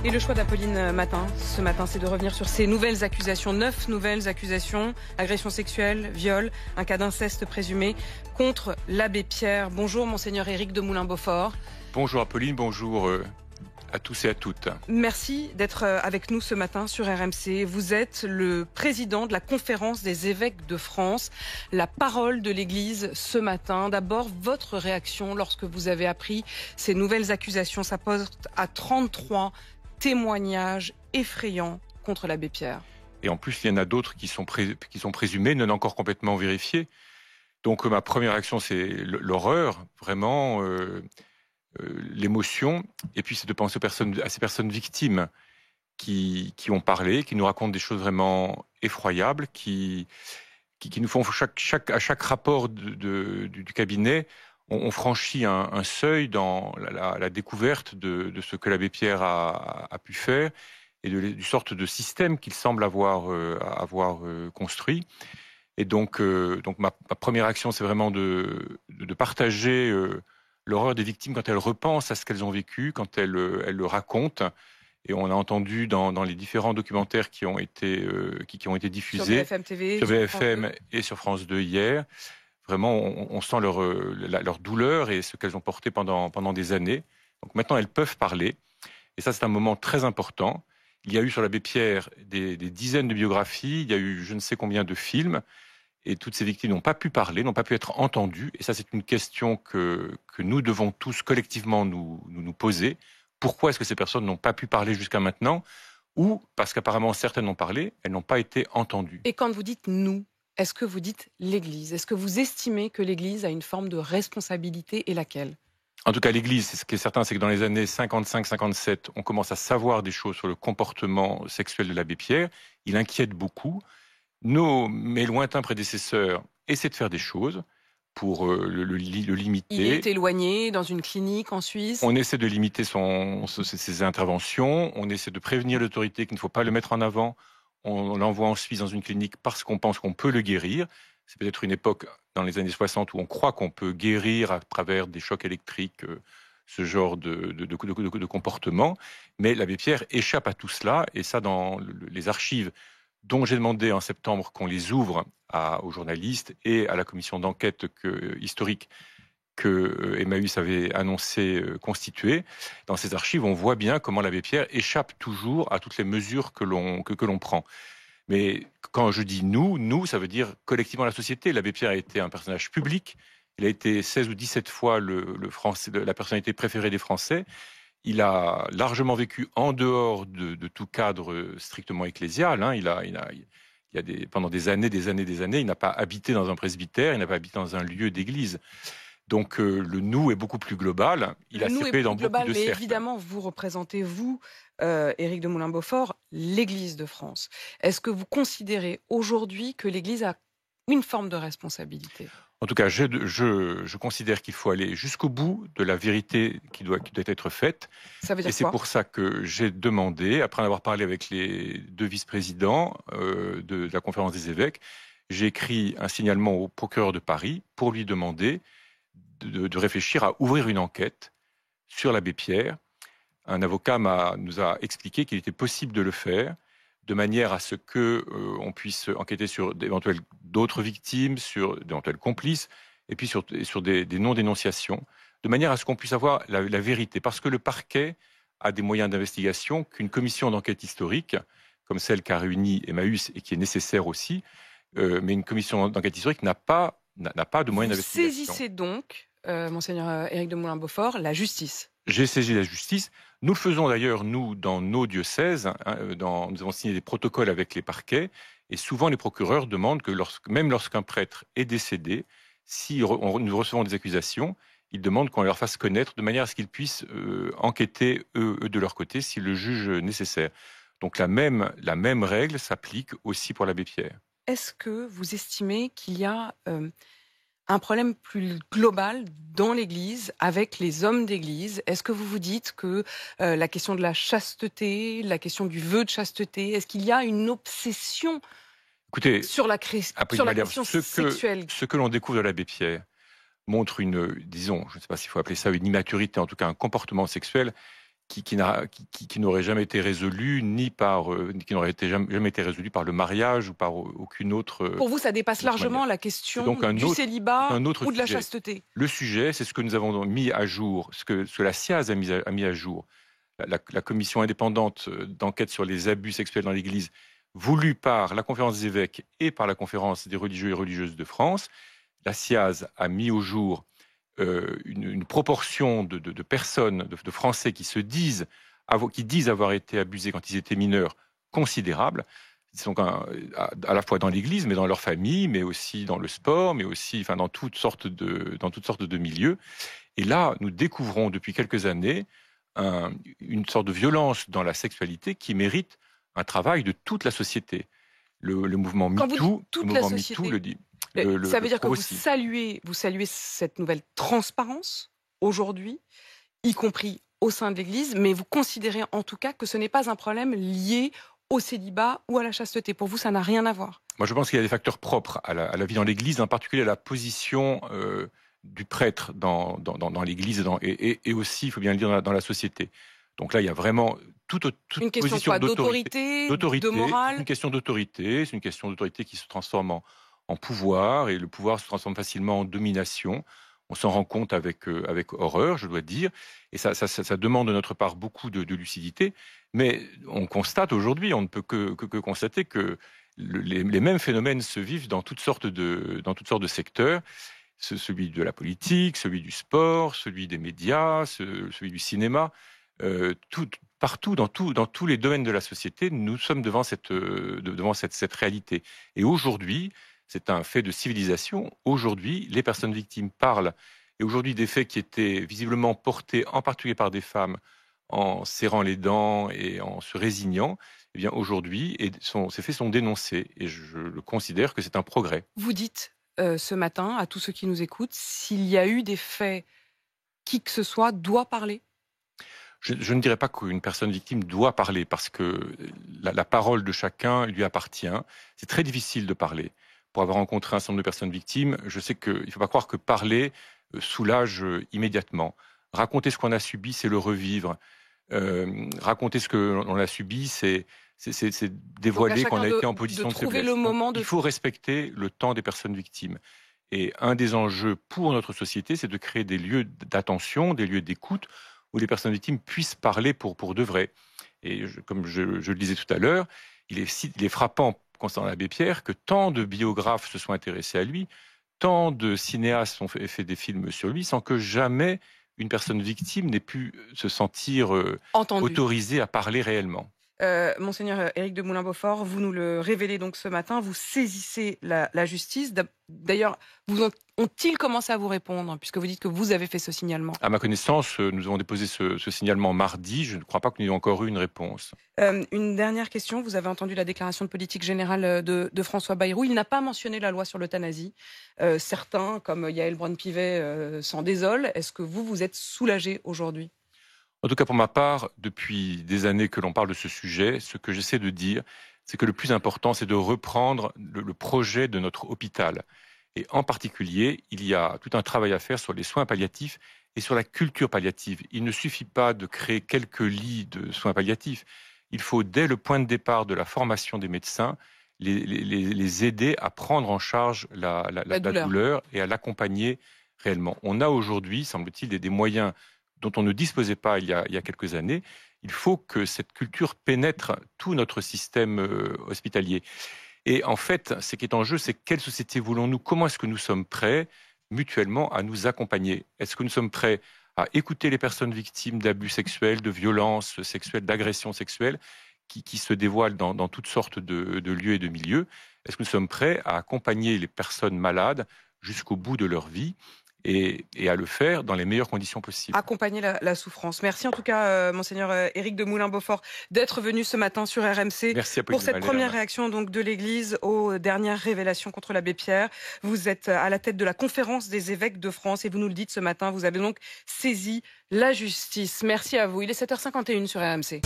Et le choix d'Apolline Matin, ce matin, c'est de revenir sur ces nouvelles accusations, 9 nouvelles accusations, agression sexuelle, viol, un cas d'inceste présumé contre l'abbé Pierre. Bonjour, monseigneur Éric de Moulin-Beaufort. Bonjour Apolline, bonjour à tous et à toutes. Merci d'être avec nous ce matin sur RMC. Vous êtes le président de la conférence des évêques de France, la parole de l'Église ce matin. D'abord, votre réaction lorsque vous avez appris ces nouvelles accusations. Ça porte à 33 témoignages effrayants contre l'abbé Pierre. Et en plus, il y en a d'autres qui sont présumés, non encore complètement vérifiés. Donc ma première réaction, c'est l'horreur, vraiment, l'émotion. Et puis c'est de penser à ces personnes victimes qui ont parlé, qui nous racontent des choses vraiment effroyables, qui nous font à chaque rapport du cabinet, on franchit un seuil dans la découverte de ce que l'abbé Pierre a pu faire et du sorte de système qu'il semble avoir construit. Et donc ma première action, c'est vraiment de partager l'horreur des victimes quand elles repensent à ce qu'elles ont vécu, quand elles le racontent. Et on a entendu dans les différents documentaires qui ont été diffusés sur BFM TV, sur BFM et sur France 2 hier. Vraiment, on sent leur douleur et ce qu'elles ont porté pendant des années. Donc maintenant, elles peuvent parler. Et ça, c'est un moment très important. Il y a eu sur l'abbé Pierre des dizaines de biographies. Il y a eu je ne sais combien de films. Et toutes ces victimes n'ont pas pu parler, n'ont pas pu être entendues. Et ça, c'est une question que nous devons tous collectivement nous poser. Pourquoi est-ce que ces personnes n'ont pas pu parler jusqu'à maintenant? Ou parce qu'apparemment, certaines ont parlé, elles n'ont pas été entendues. Et quand vous dites « nous », est-ce que vous dites l'Église? Est-ce que vous estimez que l'Église a une forme de responsabilité et laquelle? En tout cas, l'Église, ce qui est certain, c'est que dans les années 55-57, on commence à savoir des choses sur le comportement sexuel de l'abbé Pierre. Il inquiète beaucoup. Mes lointains prédécesseurs essaient de faire des choses pour le limiter. Il est éloigné dans une clinique en Suisse. On essaie de limiter ses interventions. On essaie de prévenir l'autorité qu'il ne faut pas le mettre en avant. On l'envoie en Suisse dans une clinique parce qu'on pense qu'on peut le guérir. C'est peut-être une époque dans les années 60 où on croit qu'on peut guérir à travers des chocs électriques, ce genre de comportement. Mais l'abbé Pierre échappe à tout cela. Et ça, dans les archives dont j'ai demandé en septembre qu'on les ouvre aux journalistes et à la commission d'enquête historique que Emmaüs avait annoncé constituer. Dans ces archives, on voit bien comment l'abbé Pierre échappe toujours à toutes les mesures que l'on prend. Mais quand je dis nous, ça veut dire collectivement la société. L'abbé Pierre a été un personnage public. Il a été 16 ou 17 fois la personnalité préférée des Français. Il a largement vécu en dehors de tout cadre strictement ecclésial. Hein. Pendant des années, il n'a pas habité dans un presbytère, il n'a pas habité dans un lieu d'église. Donc le nous est beaucoup plus global. Il a circulé dans beaucoup de cercles. Mais évidemment, vous représentez, Éric de Moulin-Beaufort, l'Église de France. Est-ce que vous considérez aujourd'hui que l'Église a une forme de responsabilité? En tout cas, je considère qu'il faut aller jusqu'au bout de la vérité qui doit être faite. Ça veut dire et c'est pour ça que j'ai demandé, après en avoir parlé avec les deux vice-présidents de la conférence des évêques, j'ai écrit un signalement au procureur de Paris pour lui demander de réfléchir à ouvrir une enquête sur l'abbé Pierre. Un avocat nous a expliqué qu'il était possible de le faire de manière à ce qu'on puisse enquêter sur d'autres victimes, sur d'éventuels complices, et puis sur des non-dénonciations, de manière à ce qu'on puisse avoir la vérité. Parce que le parquet a des moyens d'investigation qu'une commission d'enquête historique, comme celle qu'a réunie Emmaüs et qui est nécessaire aussi, mais une commission d'enquête historique n'a pas de moyens d'investigation. Vous saisissez donc, monseigneur Éric de Moulin-Beaufort, la justice? J'ai saisi la justice. Nous le faisons d'ailleurs, nous, dans nos diocèses. Nous avons signé des protocoles avec les parquets. Et souvent, les procureurs demandent que même lorsqu'un prêtre est décédé, si nous recevons des accusations, ils demandent qu'on leur fasse connaître de manière à ce qu'ils puissent enquêter, eux, de leur côté, s'ils le jugent nécessaire. Donc la même règle s'applique aussi pour l'abbé Pierre. Est-ce que vous estimez qu'il y a un problème plus global dans l'Église, avec les hommes d'Église? Est-ce que vous vous dites que la question de la chasteté, la question du vœu de chasteté, est-ce qu'il y a une obsession sur la question sexuelle? Ce que l'on découvre de l'abbé Pierre montre je ne sais pas s'il faut appeler ça une immaturité, en tout cas un comportement sexuel qui n'aurait jamais été résolu qui n'aurait jamais été résolu par le mariage ou par aucune autre. Pour vous, ça dépasse largement la question du célibat ou de la chasteté. Le sujet, c'est ce que nous avons mis à jour, ce que la SIAZ a mis à jour. La commission indépendante d'enquête sur les abus sexuels dans l'Église, voulue par la Conférence des évêques et par la Conférence des religieux et religieuses de France. La SIAZ a mis au jour une proportion de personnes, de Français qui disent avoir été abusés quand ils étaient mineurs considérable. Ils sont à la fois dans l'Église, mais dans leur famille, mais aussi dans le sport, mais aussi dans toutes sortes de milieux. Et là, nous découvrons depuis quelques années une sorte de violence dans la sexualité qui mérite un travail de toute la société. Le mouvement MeToo le dit. Ça veut dire que vous saluez cette nouvelle transparence aujourd'hui, y compris au sein de l'Église, mais vous considérez en tout cas que ce n'est pas un problème lié au célibat ou à la chasteté. Pour vous, ça n'a rien à voir. Moi, je pense qu'il y a des facteurs propres à la vie dans l'Église, en particulier à la position du prêtre dans l'Église et aussi, il faut bien le dire, dans la société. Donc là, il y a vraiment toute une question d'autorité, de morale. Une question d'autorité, c'est une question d'autorité qui se transforme en pouvoir, et le pouvoir se transforme facilement en domination. On s'en rend compte avec horreur, je dois dire, et ça demande de notre part beaucoup de lucidité, mais on constate aujourd'hui, on ne peut que constater que les mêmes phénomènes se vivent dans toutes sortes de secteurs, celui de la politique, celui du sport, celui des médias, celui du cinéma, partout, dans tous les domaines de la société, nous sommes devant cette réalité. Et aujourd'hui, c'est un fait de civilisation. Aujourd'hui, les personnes victimes parlent. Et aujourd'hui, des faits qui étaient visiblement portés, en particulier par des femmes, en serrant les dents et en se résignant, eh bien aujourd'hui, ces faits sont dénoncés. Et je le considère que c'est un progrès. Vous dites ce matin à tous ceux qui nous écoutent, s'il y a eu des faits, qui que ce soit doit parler. Je ne dirais pas qu'une personne victime doit parler, parce que la parole de chacun lui appartient. C'est très difficile de parler. Pour avoir rencontré un certain nombre de personnes victimes, je sais qu'il ne faut pas croire que parler soulage immédiatement. Raconter ce qu'on a subi, c'est le revivre. Raconter ce qu'on a subi, c'est dévoiler qu'on a été en position de faiblesse. Il faut respecter le temps des personnes victimes. Et un des enjeux pour notre société, c'est de créer des lieux d'attention, des lieux d'écoute, où les personnes victimes puissent parler pour de vrai. Et comme je le disais tout à l'heure, il est frappant concernant l'abbé Pierre que tant de biographes se sont intéressés à lui, tant de cinéastes ont fait des films sur lui, sans que jamais une personne victime n'ait pu se sentir autorisée à parler réellement. Monseigneur Éric de Moulin-Beaufort, vous nous le révélez donc ce matin, vous saisissez la justice. D'ailleurs, ont-ils commencé à vous répondre, puisque vous dites que vous avez fait ce signalement? À ma connaissance, nous avons déposé ce signalement mardi. Je ne crois pas que nous ayons encore eu une réponse. Une dernière question. Vous avez entendu la déclaration de politique générale de François Bayrou. Il n'a pas mentionné la loi sur l'euthanasie. Certains, comme Yaël Braun-Pivet, s'en désolent. Est-ce que vous êtes soulagé aujourd'hui? En tout cas, pour ma part, depuis des années que l'on parle de ce sujet, ce que j'essaie de dire, c'est que le plus important, c'est de reprendre le projet de notre hôpital. Et en particulier, il y a tout un travail à faire sur les soins palliatifs et sur la culture palliative. Il ne suffit pas de créer quelques lits de soins palliatifs. Il faut, dès le point de départ de la formation des médecins, les aider à prendre en charge la douleur et à l'accompagner réellement. On a aujourd'hui, semble-t-il, des moyens dont on ne disposait pas il y a quelques années. Il faut que cette culture pénètre tout notre système hospitalier. Et en fait, ce qui est en jeu, c'est quelle société voulons-nous? Comment est-ce que nous sommes prêts mutuellement à nous accompagner? Est-ce que nous sommes prêts à écouter les personnes victimes d'abus sexuels, de violences sexuelles, d'agressions sexuelles qui se dévoilent dans toutes sortes de lieux et de milieux? Est-ce que nous sommes prêts à accompagner les personnes malades jusqu'au bout de leur vie et à le faire dans les meilleures conditions possibles? Accompagner la souffrance. Merci en tout cas, Monseigneur Éric de Moulin-Beaufort, d'être venu ce matin sur RMC pour cette première réaction donc, de l'Église aux dernières révélations contre l'abbé Pierre. Vous êtes à la tête de la conférence des évêques de France et vous nous le dites ce matin, vous avez donc saisi la justice. Merci à vous. Il est 7h51 sur RMC.